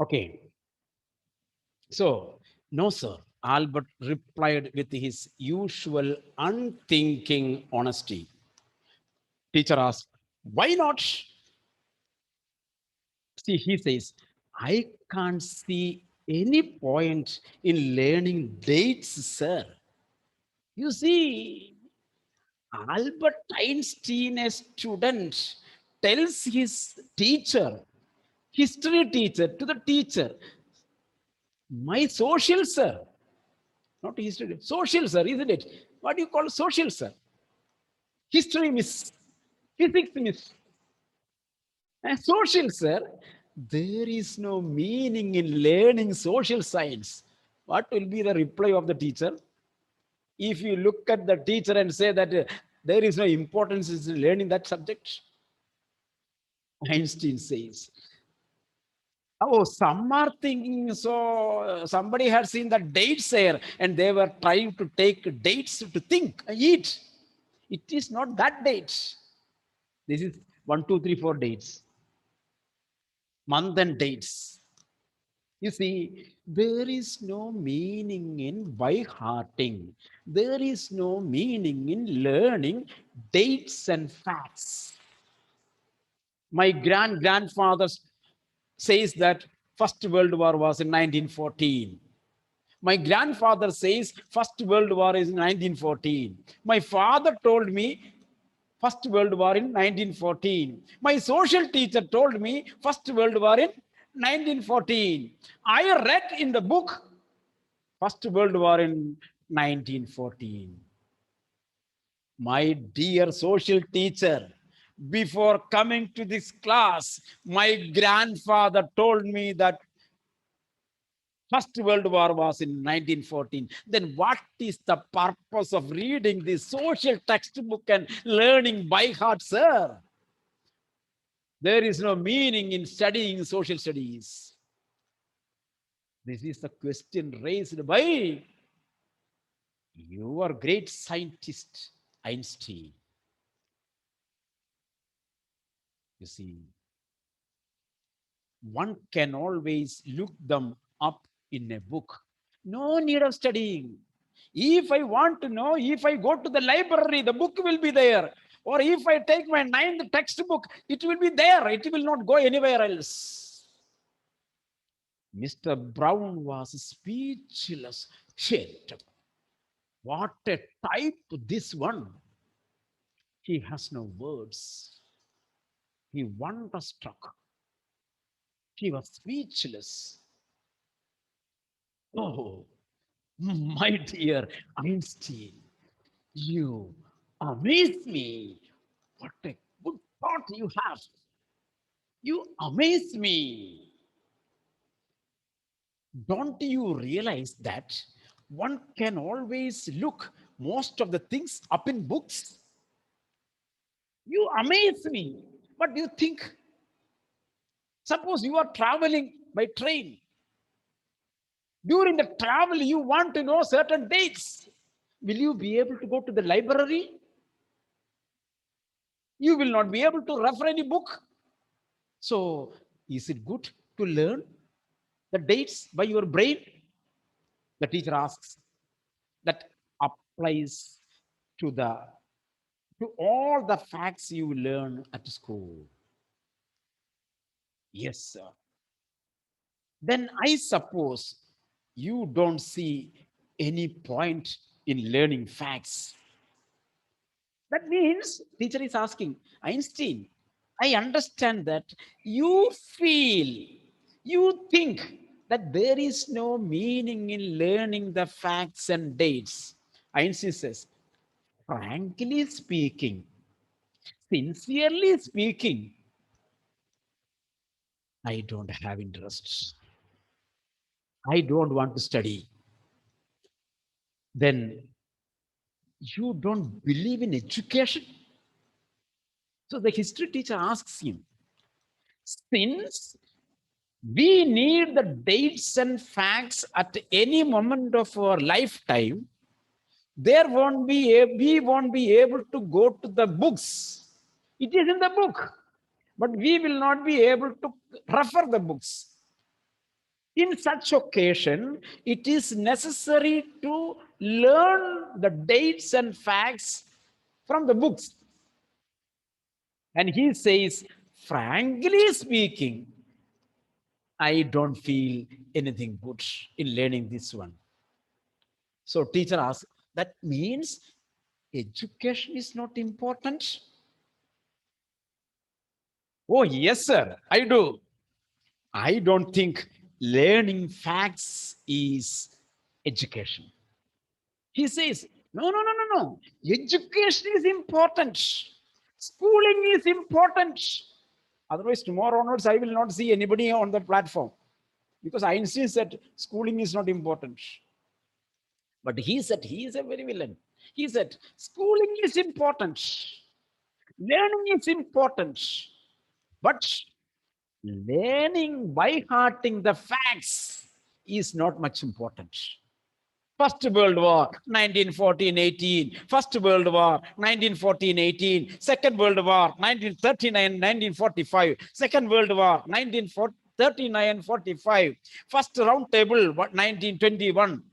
Okay. So, no, sir. Albert replied with his usual unthinking honesty. Teacher asked, why not? See, he says, I can't see any point in learning dates, sir. You see, Albert Einstein, a student, tells his teacher, history teacher, to the teacher, my social sir, not history, social sir, isn't it? What do you call social sir? History miss, physics miss, and social sir. There is no meaning in learning social science. What will be the reply of the teacher? If you look at the teacher and say that there is no importance in learning that subject, Einstein says, oh, some are thinking so. Somebody had seen the dates here and they were trying to take dates to think, eat. It is not that date. This is 1, 2, 3, 4 dates, month and dates. You see, there is no meaning in by hearting. There is no meaning in learning dates and facts. My grandfather says that First World War was in 1914. My grandfather says First World War is in 1914. My father told me First World War in 1914. My social teacher told me First World War in 1914. I read in the book First World War in 1914. My dear social teacher, before coming to this class, my grandfather told me that First World War was in 1914. Then what is the purpose of reading this social textbook and learning by heart, sir? There is no meaning in studying social studies. This is the question raised by your great scientist, Einstein. You see, one can always look them up in a book. No need of studying. If I want to know, if I go to the library, the book will be there. Or if I take my ninth textbook, it will be there. It will not go anywhere else. Mr. Brown was speechless. Shit, what a type this one. He has no words. He wonderstruck. He was speechless. Oh, my dear Einstein, you amaze me. What a good thought you have. You amaze me. Don't you realize that one can always look most of the things up in books? You amaze me. What do you think? Suppose you are traveling by train. During the travel, you want to know certain dates. Will you be able to go to the library? You will not be able to refer any book. So, is it good to learn the dates by your brain? The teacher asks. That applies to the to all the facts you learn at school. Yes, sir. Then I suppose you don't see any point in learning facts. That means, teacher is asking, Einstein, I understand that you feel, you think that there is no meaning in learning the facts and dates. Einstein says, frankly speaking, sincerely speaking, I don't have interest. I don't want to study. Then you don't believe in education? So the history teacher asks him, since we need the dates and facts at any moment of our lifetime, we won't be able to go to the books. It is in the book, but we will not be able to refer the books. In such occasion, it is necessary to learn the dates and facts from the books. And he says, frankly speaking, I don't feel anything good in learning this one. So teacher asks, that means education is not important? Oh, yes, sir, I do. I don't think learning facts is education. He says, no, no, no, no, no. Education is important. Schooling is important. Otherwise, tomorrow onwards, I will not see anybody on the platform because Einstein said schooling is not important. But he said he is a very villain. He said schooling is important. Learning is important. But learning by hearting the facts is not much important. First World War, 1914-18. First World War, 1914-18. Second World War, 1939-1945. Second World War, 1939-45. First Round Table, 1921.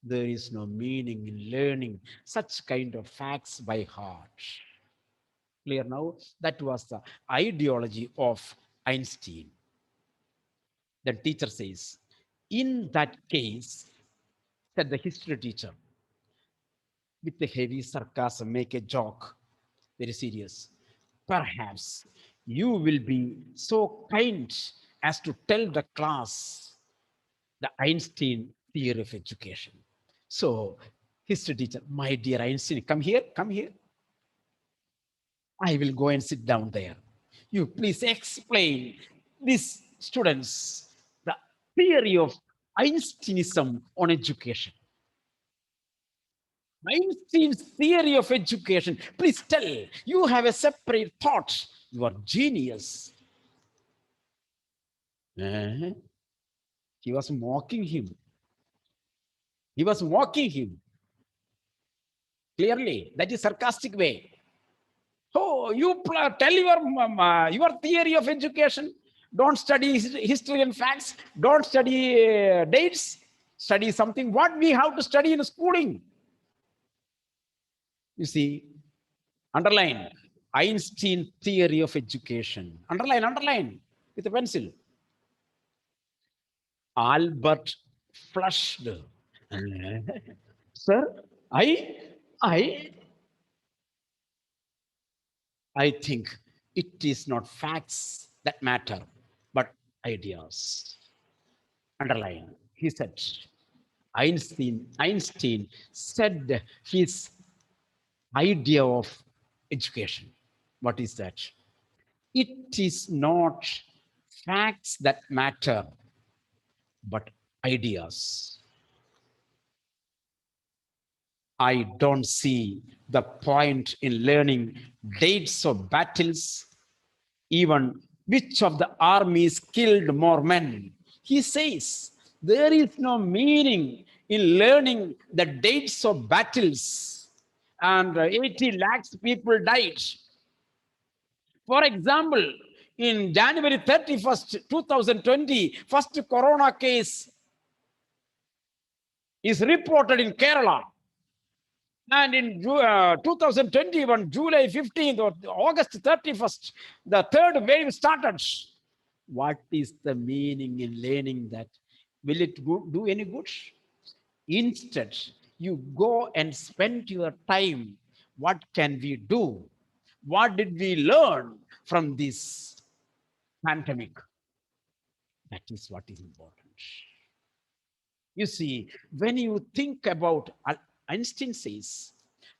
There is no meaning in learning such kind of facts by heart. Clear now? That was the ideology of Einstein. The teacher says, in that case, said the history teacher, with the heavy sarcasm, make a joke, very serious. Perhaps you will be so kind as to tell the class the Einstein theory of education. So, history teacher, my dear Einstein, come here, come here. I will go and sit down there. You please explain these students the theory of Einsteinism on education. Einstein's theory of education. Please tell. You have a separate thought. You are genius. Eh? He was mocking him. He was mocking him. Clearly, that is sarcastic way. Oh, you tell your theory of education. Don't study history and facts. Don't study dates. Study something what we have to study in schooling. You see, underline Einstein theory of education. Underline with a pencil. Albert flushed. Sir, I, I, I think it is not facts that matter, but ideas. Underline. He said, Einstein said his idea of education. What is that? It is not facts that matter, but ideas. I don't see the point in learning dates of battles, even which of the armies killed more men. He says there is no meaning in learning the dates of battles, and 80 lakhs people died. For example, in January 31st, 2020, first corona case is reported in Kerala. And in 2021, July 15th or August 31st, the third wave started. What is the meaning in learning that? Will it do any good? Instead, you go and spend your time. What can we do? What did we learn from this pandemic? That is what is important. You see, when you think about, Einstein says,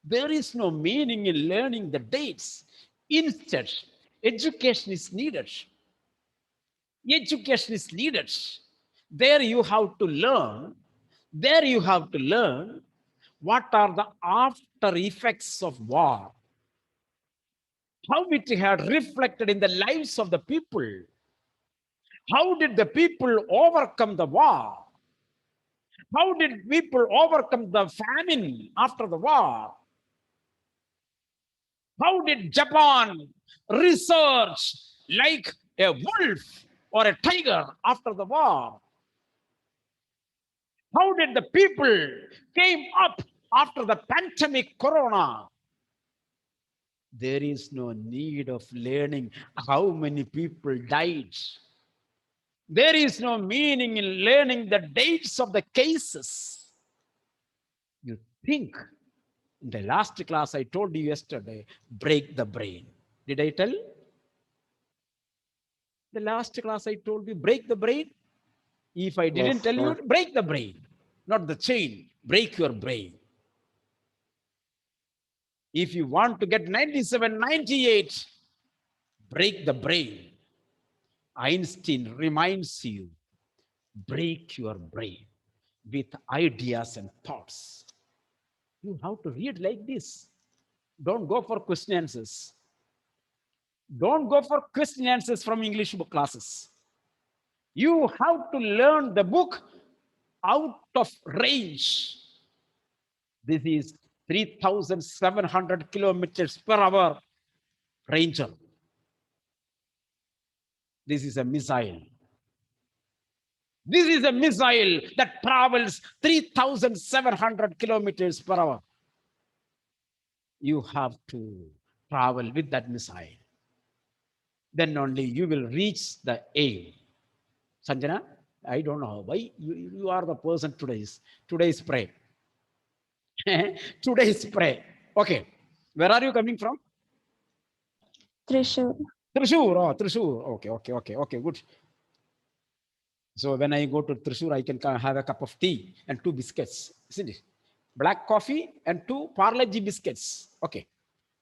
there is no meaning in learning the dates. Instead, education is needed. Education is needed. There you have to learn. There you have to learn what are the after effects of war, how it had reflected in the lives of the people. How did the people overcome the war? How did people overcome the famine after the war? How did Japan research like a wolf or a tiger after the war? How did the people came up after the pandemic corona? There is no need of learning how many people died. There is no meaning in learning the dates of the cases. You think. In the last class, I told you yesterday, break the brain. Did I tell? The last class, I told you, break the brain. If I didn't Yes, tell you, sir. break the brain, not the chain. Break your brain. If you want to get 97, 98, break the brain. Einstein reminds you, break your brain with ideas and thoughts. You have to read like this. Don't go for question answers. Don't go for question answers from English book classes. You have to learn the book out of range. This is 3,700 kilometers per hour ranger. This is a missile. This is a missile that travels 3,700 kilometers per hour. You have to travel with that missile. Then only you will reach the aim. Sanjana, I don't know why you are the person today's pray. Today's pray. Okay. Where are you coming from? Trishur. Trishur. Oh, Trishur. Okay. Good. So when I go to Trishur, I can have a cup of tea and 2 biscuits, isn't it? Black coffee and 2 Parle-G biscuits. Okay.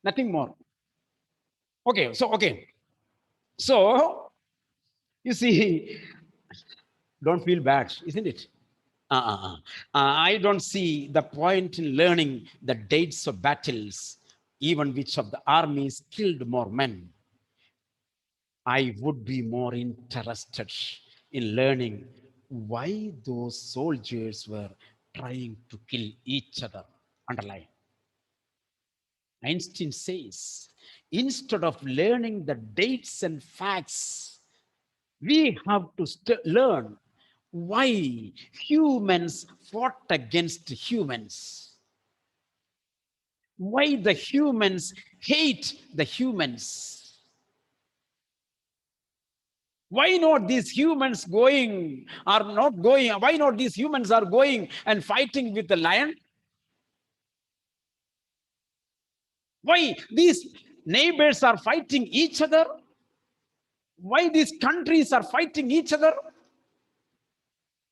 Nothing more. Okay. So you see, don't feel bad, isn't it? I don't see the point in learning the dates of battles, even which of the armies killed more men. I would be more interested in learning why those soldiers were trying to kill each other. Underline. Einstein says, instead of learning the dates and facts, we have to learn why humans fought against humans, why the humans hate the humans. Why not these humans going are not going? Why not these humans are going and fighting with the lion? Why these neighbors are fighting each other? Why these countries are fighting each other?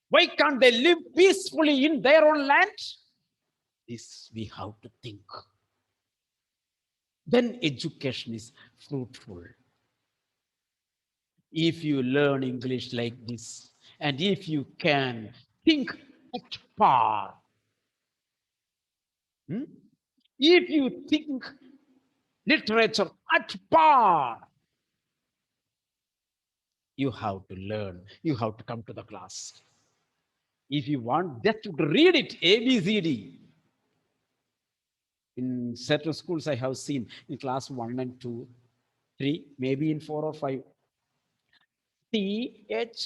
Why can't they live peacefully in their own land? This we have to think. Then education is fruitful. If you learn English like this, and if you can think at par, if you think literature at par, you have to learn, you have to come to the class. If you want just to read it, ABCD. In certain schools, I have seen in class 1 and 2, 3, maybe in 4 or 5. THINK, THINK,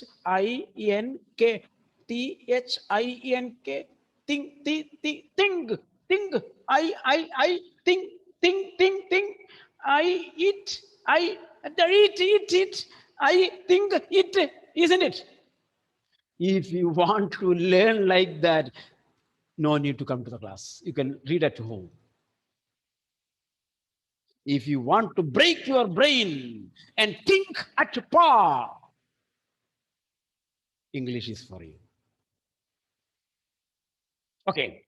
think, I, think, I eat, eat, I think it, isn't it? If you want to learn like that, no need to come to the class. You can read at home. If you want to break your brain and think at par, English is for you. Okay,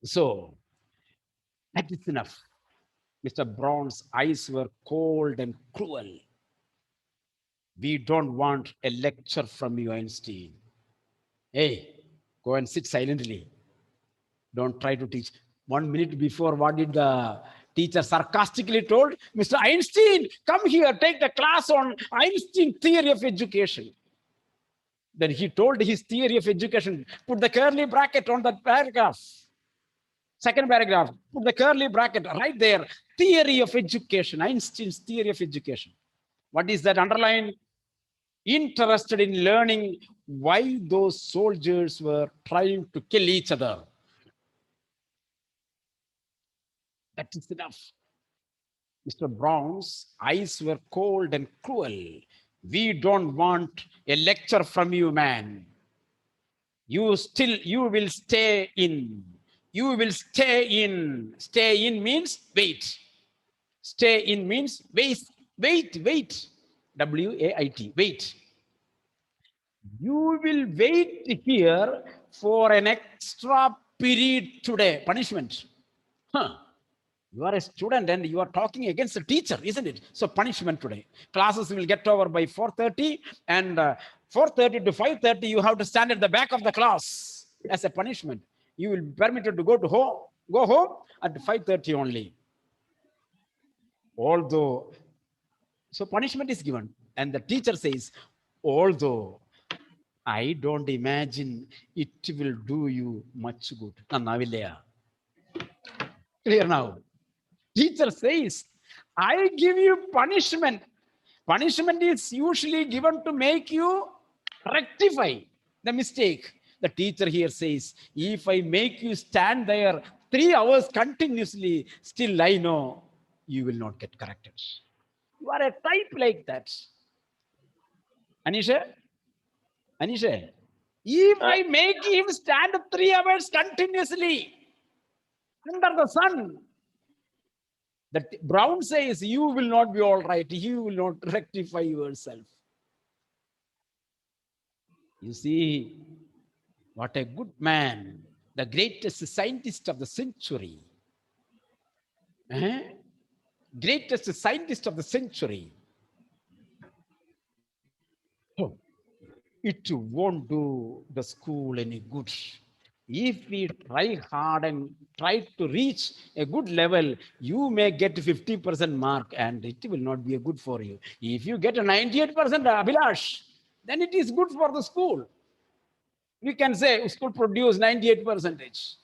so that is enough. Mr. Brown's eyes were cold and cruel. We don't want a lecture from you, Einstein. Hey, go and sit silently. Don't try to teach. 1 minute before, what did the teacher sarcastically told? Mr. Einstein, come here, take the class on Einstein theory of education. Then he told his theory of education. Put the curly bracket on that paragraph. Second paragraph, put the curly bracket right there. Theory of education, Einstein's theory of education. What is that underline? interested in learning why those soldiers were trying to kill each other. That is enough. Mr. Brown's eyes were cold and cruel. We don't want a lecture from you, man. You will stay in. You will stay in. Stay in means wait. Stay in means wait, wait. WAIT, wait. You will wait here for an extra period today. Punishment. Huh. You are a student and you are talking against the teacher, isn't it? So punishment today. Classes will get over by 4:30, and 4:30 to 5:30 you have to stand at the back of the class as a punishment. You will be permitted to go home at 5:30 only. Although, so punishment is given, and the teacher says, although I don't imagine it will do you much good. Clear now? Teacher says, I give you punishment. Punishment is usually given to make you rectify the mistake. The teacher here says, if I make you stand there 3 hours continuously, still I know you will not get corrected. You are a type like that. Anisha, Anisha, if Uh, I make him stand 3 hours continuously under the sun, that Brown says you will not be all right. You will not rectify yourself. You see, what a good man, the greatest scientist of the century. Eh? Greatest scientist of the century. Oh, it won't do the school any good. If we try hard and try to reach a good level, you may get 50% mark and it will not be a good for you. If you get a 98% Abhilash, then it is good for the school. We can say school produce 98 percentage.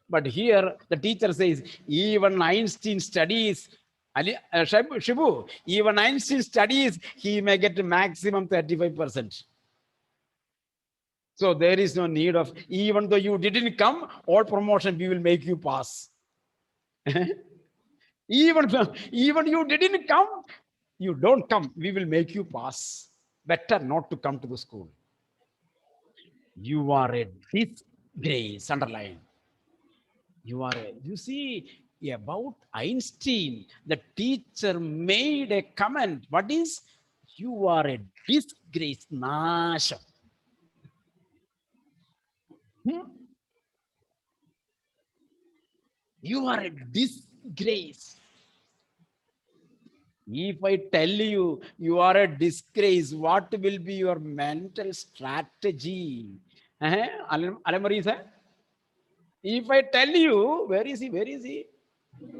But here the teacher says, even Einstein studies, Shibu, even Einstein studies, he may get maximum 35%. So there is no need of, even though you didn't come, all promotion we will make you pass. Even you didn't come, you don't come, we will make you pass. Better not to come to the school. You are a disgrace, underline. You see, about Einstein, the teacher made a comment. What is? You are a disgrace, Nasha. Hmm? You are a disgrace. If I tell you you are a disgrace, what will be your mental strategy? Alamari sir? If I tell you, where is he? Where is he?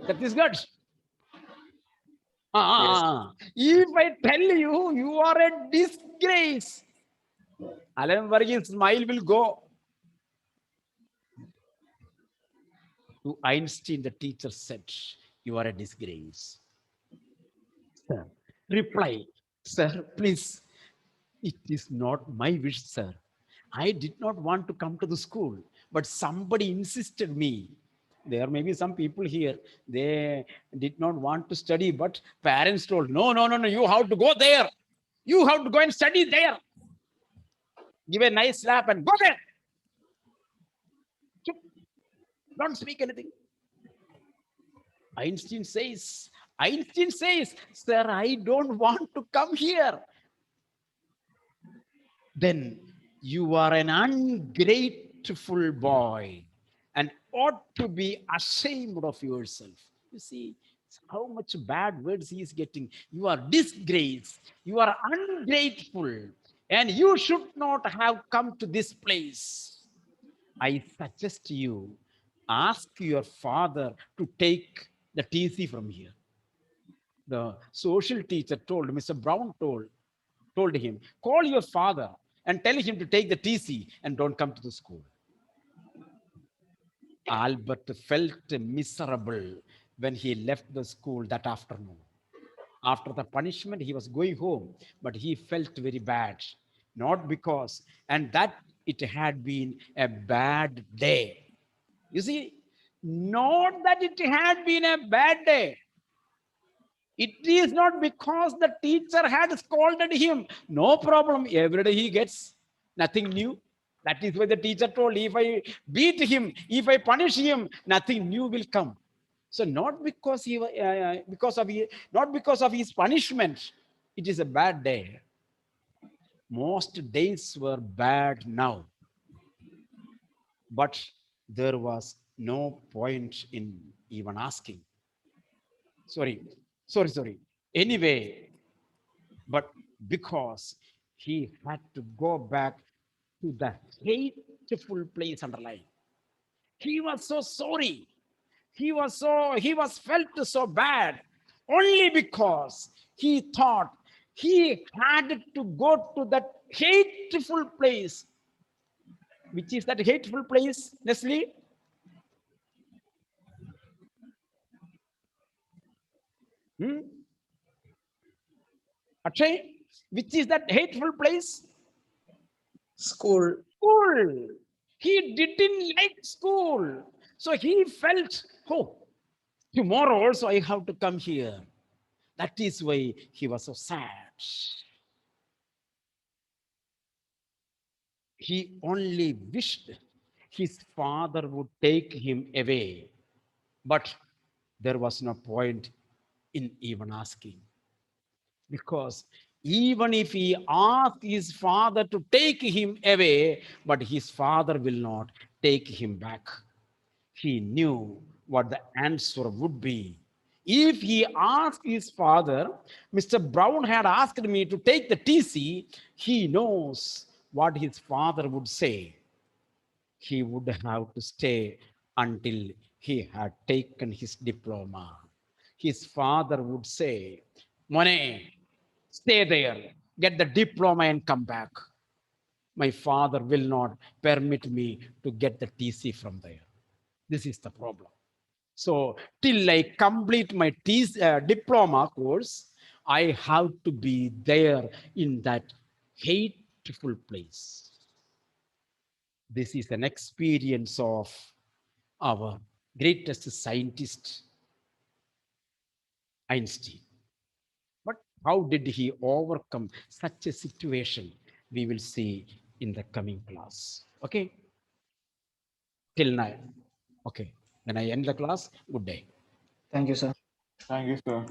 That is good. yes. If I tell you, you are a disgrace, Alan Varghese smile will go. To Einstein, the teacher said, you are a disgrace. Sir, reply, sir, please, it is not my wish, sir. I did not want to come to the school, but somebody insisted me. There may be some people here, they did not want to study, but parents told, no, no, no, no, you have to go there. You have to go and study there. Give a nice slap and go there. Don't speak anything. Einstein says, Einstein says, sir, I don't want to come here. Then you are an ungrateful boy and ought to be ashamed of yourself. You see how much bad words he is getting. You are disgraced. You are ungrateful. And you should not have come to this place. I suggest you ask your father to take the TC from here. The social teacher told, Mr. Brown told him, call your father and tell him to take the TC and don't come to the school. Albert felt miserable when he left the school that afternoon. After the punishment, he was going home, but he felt very bad. Not because, and that it had been a bad day. You see, not that it had been a bad day. It is not because the teacher had scolded him. No problem. Every day he gets nothing new. That is why the teacher told, if I beat him, if I punish him, nothing new will come. So not because not because of his punishment, it is a bad day. Most days were bad now, but there was no point in even asking. Sorry, sorry. Anyway, but because he had to go back to the hateful place underlying. He was so sorry. He was felt so bad only because he thought he had to go to that hateful place. Which is that hateful place, Nestle? Hmm? Akshay, which is that hateful place? School. School. He didn't like school. So he felt, oh, tomorrow also I have to come here. That is why he was so sad. He only wished his father would take him away. But there was no point in even asking. Because even if he asked his father to take him away, but his father will not take him back. He knew what the answer would be. If he asked his father, Mr. Brown had asked me to take the TC, he knows what his father would say. He would have to stay until he had taken his diploma. His father would say, Monet, stay there, get the diploma and come back. My father will not permit me to get the TC from there. This is the problem. So till I complete my diploma course, I have to be there in that hateful place. This is an experience of our greatest scientist, Einstein. But how did he overcome such a situation? We will see in the coming class. Okay, till now. Okay, when I end the class, good day. Thank you, sir. Thank you, sir.